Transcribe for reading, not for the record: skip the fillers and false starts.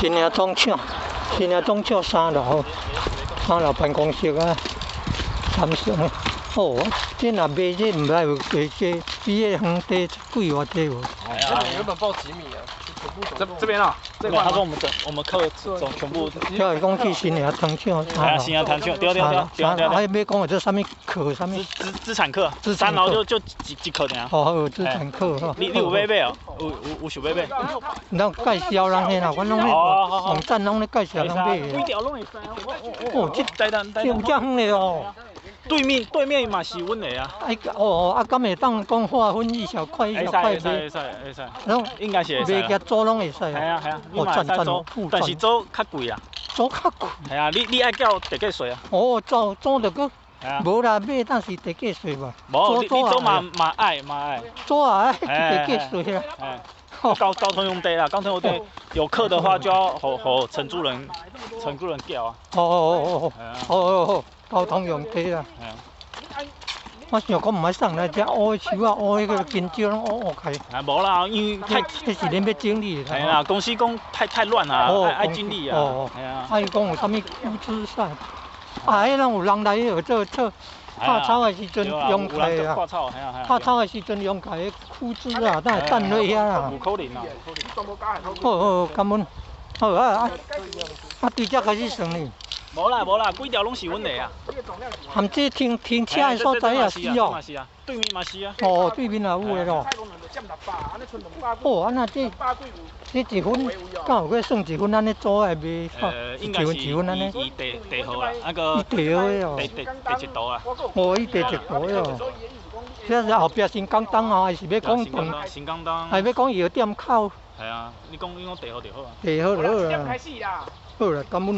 新营总厂3楼办公室啊，3层。哦，这若卖这唔知有价，比迄房地贵偌济无？哎呀，原本报几米啊？这边啊，他说我们课总全部。叫伊讲去新营糖厂。哎呀，新营糖厂，对。还要讲这啥物课啥物？资产课，3楼就几课尔。哦，资产课吼。你有买哦？有想买？咱介绍人嘿啦，阮拢咧网站拢咧介绍人买。几条拢会使哦，这有遮远的哦。对面嘛是阮的啊。敢会当讲划分一小块卖？会使。拢应该是会使。卖价租拢会使。系啊，赚租，但是租较贵啊。租较贵。系啊，你爱缴地价税啊。哦，租就搁。无啦，买但是地价税嘛。无，你租嘛爱。租也爱地价税啊。交通用地啦，交通用地有课的话就要和承租人缴啊。哦，交通用地啦。我想讲唔爱送来遮乌树啊，乌迄个金蕉拢乌开。无啦，因为迄是恁要整理的。系啦，公司讲太乱啊，爱整理啊。系啊。伊讲有啥物枯枝晒，迄拢有人来迄做拍草的时阵用开啊。拍草的时阵用开的枯枝啊，等下等落遐啦。有可能啊。好，感恩。好啊，对遮开始算呢。无啦，几条拢是阮的啊。含这停车的所在也是哦。是啊，对面嘛是啊。哦，对面也有的咯。哦，那这一分，敢有个算一分安尼租来卖？应该是一分安尼。伊地号啊，那个。地号的哦。地一道啊。哦，伊地一道的哦。这是后壁新港东哦，还是要讲饭？新港东。还要讲药店口？系啊，你讲地号就好啊。地号就好啊。好啦，感恩。